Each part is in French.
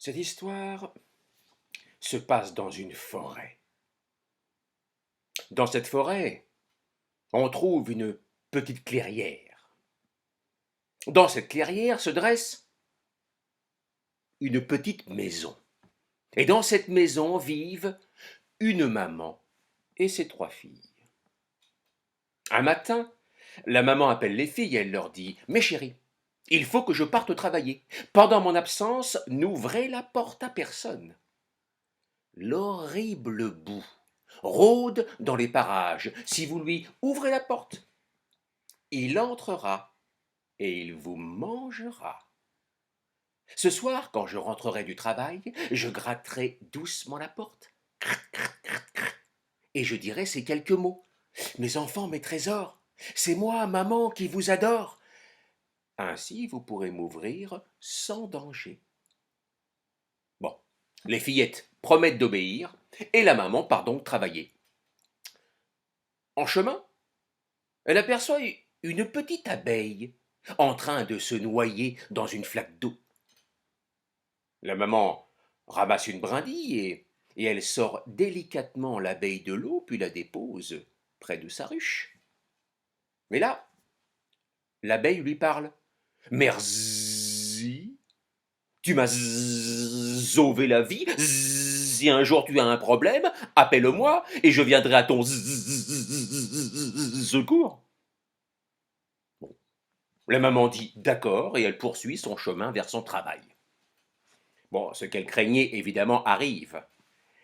Cette histoire se passe dans une forêt. Dans cette forêt, on trouve une petite clairière. Dans cette clairière se dresse une petite maison. Et dans cette maison vivent une maman et ses 3 filles. Un matin, la maman appelle les filles et elle leur dit: « Mes chéries, il faut que je parte travailler. Pendant mon absence, n'ouvrez la porte à personne. » L'horrible boue rôde dans les parages. Si vous lui ouvrez la porte, il entrera et il vous mangera. Ce soir, quand je rentrerai du travail, je gratterai doucement la porte et je dirai ces quelques mots: « Mes enfants, mes trésors, c'est moi, maman, qui vous adore. » Ainsi, vous pourrez m'ouvrir sans danger. Bon, les fillettes promettent d'obéir et la maman part donc travailler. En chemin, elle aperçoit une petite abeille en train de se noyer dans une flaque d'eau. La maman ramasse une brindille et elle sort délicatement l'abeille de l'eau, puis la dépose près de sa ruche. Mais là, l'abeille lui parle: « Merci, tu m'as sauvé la vie. Si un jour tu as un problème, appelle-moi et je viendrai à ton secours. » La maman dit d'accord et elle poursuit son chemin vers son travail. Bon, ce qu'elle craignait évidemment arrive.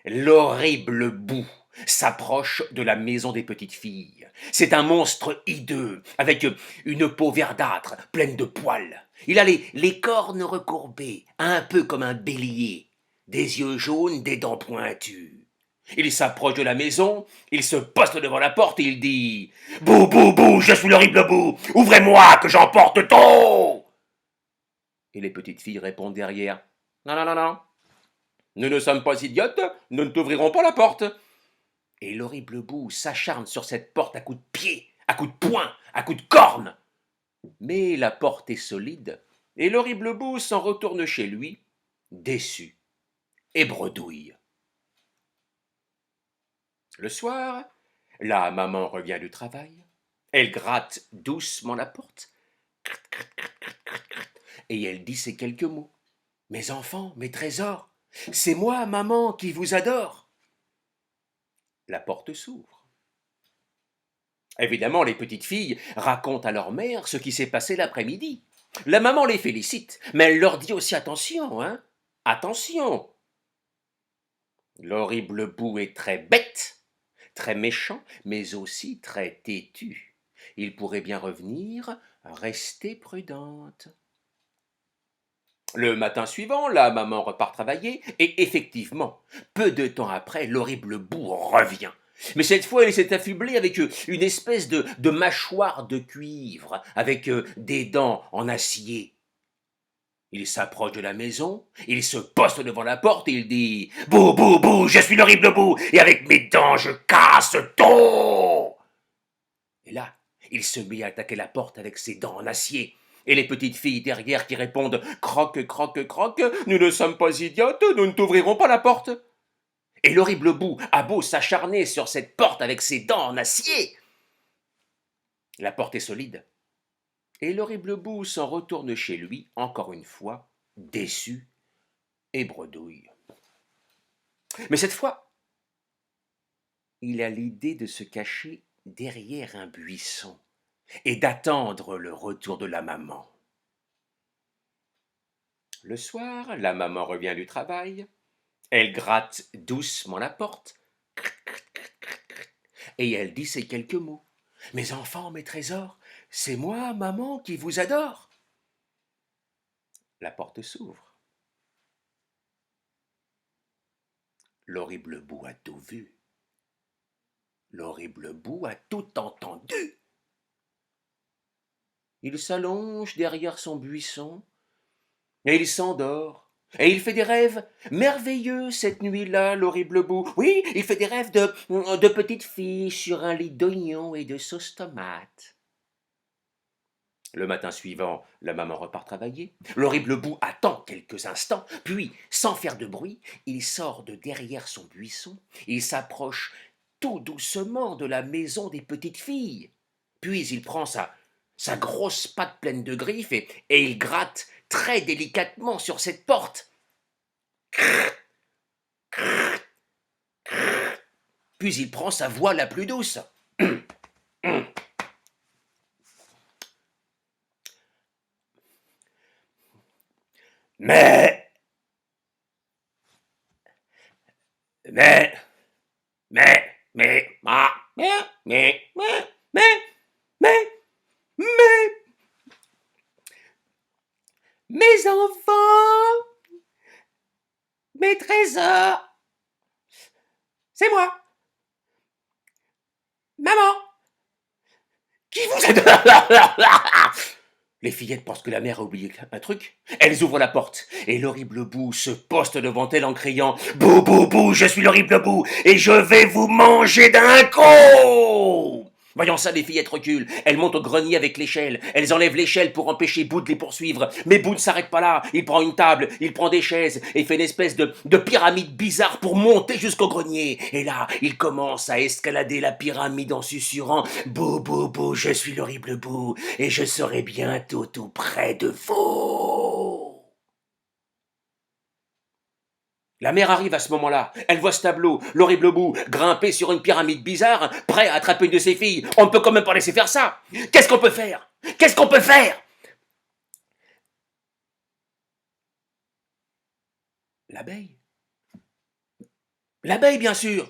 L'horrible boue s'approche de la maison des petites filles. C'est un monstre hideux, avec une peau verdâtre, pleine de poils. Il a les cornes recourbées, un peu comme un bélier, des yeux jaunes, des dents pointues. Il s'approche de la maison, il se poste devant la porte et il dit: « Bouh, bouh, bouh, je suis l'horrible boue, ouvrez-moi que j'emporte tout !» Et les petites filles répondent derrière: « Non, non, non, non, nous ne sommes pas idiotes, nous ne t'ouvrirons pas la porte. » Et l'horrible boue s'acharne sur cette porte à coups de pied, à coups de poing, à coups de corne. Mais la porte est solide, et l'horrible boue s'en retourne chez lui, déçu et bredouille. Le soir, la maman revient du travail, elle gratte doucement la porte, et elle dit ces quelques mots: « Mes enfants, mes trésors, c'est moi, maman, qui vous adore. » La porte s'ouvre. Évidemment, les petites filles racontent à leur mère ce qui s'est passé l'après-midi. La maman les félicite, mais elle leur dit aussi: « Attention, hein, attention. L'horrible boue est très bête, très méchant, mais aussi très têtu. Il pourrait bien revenir, restez prudente. » Le matin suivant, la maman repart travailler, et effectivement, peu de temps après, l'horrible boue revient. Mais cette fois, il s'est affublé avec une espèce de mâchoire de cuivre, avec des dents en acier. Il s'approche de la maison, il se poste devant la porte et il dit: « Bouh, bouh, bouh, je suis l'horrible boue, et avec mes dents, je casse tout !» Et là, il se met à attaquer la porte avec ses dents en acier. Et les petites filles derrière qui répondent: « Croque, croque, croque, nous ne sommes pas idiotes, nous ne t'ouvrirons pas la porte. » Et l'horrible boue a beau s'acharner sur cette porte avec ses dents en acier, la porte est solide. Et l'horrible boue s'en retourne chez lui, encore une fois, déçu et bredouille. Mais cette fois, il a l'idée de se cacher derrière un buisson et d'attendre le retour de la maman. Le soir, la maman revient du travail, elle gratte doucement la porte, et elle dit ces quelques mots: « Mes enfants, mes trésors, c'est moi, maman, qui vous adore. » La porte s'ouvre. L'horrible boue a tout vu. L'horrible boue a tout entendu. Il s'allonge derrière son buisson, et il s'endort, et il fait des rêves merveilleux cette nuit-là, l'horrible boue. Oui, il fait des rêves de petites filles sur un lit d'oignons et de sauce tomate. Le matin suivant, la maman repart travailler. L'horrible bout attend quelques instants, puis, sans faire de bruit, il sort de derrière son buisson, il s'approche tout doucement de la maison des petites filles. Puis il prend sa grosse patte pleine de griffes et il gratte très délicatement sur cette porte. Puis il prend sa voix la plus douce. Mais, mais, mais, mais, mes enfants, mes trésors, c'est moi, maman, qui vous aide. Les fillettes pensent que la mère a oublié un truc. Elles ouvrent la porte et l'horrible bout se poste devant elles en criant « Bou, bou, bou, je suis l'horrible bout et je vais vous manger d'un coup !» Voyant ça, les fillettes reculent. Elles montent au grenier avec l'échelle. Elles enlèvent l'échelle pour empêcher Boo de les poursuivre. Mais Boo ne s'arrête pas là. Il prend une table, il prend des chaises et fait une espèce de pyramide bizarre pour monter jusqu'au grenier. Et là, il commence à escalader la pyramide en susurrant « Boo, boo, boo, je suis l'horrible Boo et je serai bientôt tout près de vous. » La mère arrive à ce moment-là. Elle voit ce tableau, l'horrible bout, grimpé sur une pyramide bizarre, prêt à attraper une de ses filles. On ne peut quand même pas laisser faire ça. Qu'est-ce qu'on peut faire? Qu'est-ce qu'on peut faire? L'abeille. L'abeille, bien sûr.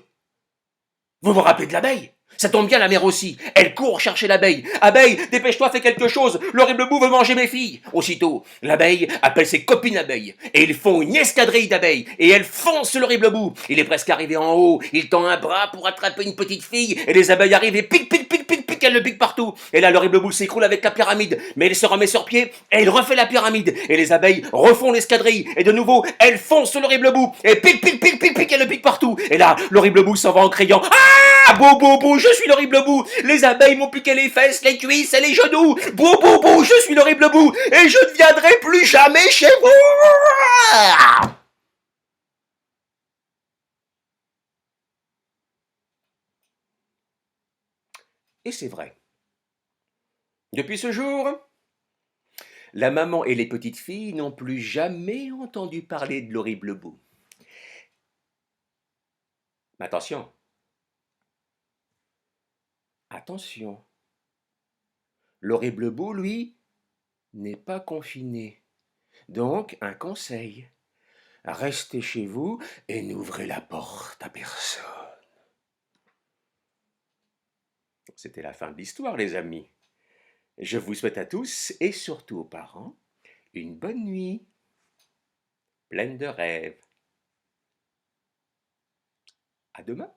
Vous vous rappelez de l'abeille? Ça tombe bien, la mère aussi. Elle court chercher l'abeille. Abeille, dépêche-toi, fais quelque chose. L'horrible bout veut manger mes filles. Aussitôt, l'abeille appelle ses copines abeilles. Et ils font une escadrille d'abeilles. Et elles foncent l'horrible bout. Il est presque arrivé en haut. Il tend un bras pour attraper une petite fille. Et les abeilles arrivent et pique, pique, pique, pique, pique. Elle le pique partout. Et là, l'horrible bout s'écroule avec la pyramide. Mais il se remet sur pied et il refait la pyramide. Et les abeilles refont l'escadrille. Et de nouveau, elles foncent l'horrible bout. Et pique, pique, pique, pique, pique. Elle le pique partout. Et là, l'horrible bout s'en va en criant « Ah, bou, bou, bou, je suis l'horrible bout. Les abeilles m'ont piqué les fesses, les cuisses et les genoux. Bou, bou, bou, je suis l'horrible bout. Et je ne viendrai plus jamais chez vous. » Et c'est vrai. Depuis ce jour, la maman et les petites filles n'ont plus jamais entendu parler de l'horrible bout. Mais attention, attention. L'horrible bout, lui, n'est pas confiné. Donc, un conseil. Restez chez vous et n'ouvrez la porte à personne. C'était la fin de l'histoire, les amis. Je vous souhaite à tous, et surtout aux parents, une bonne nuit, pleine de rêves. À demain.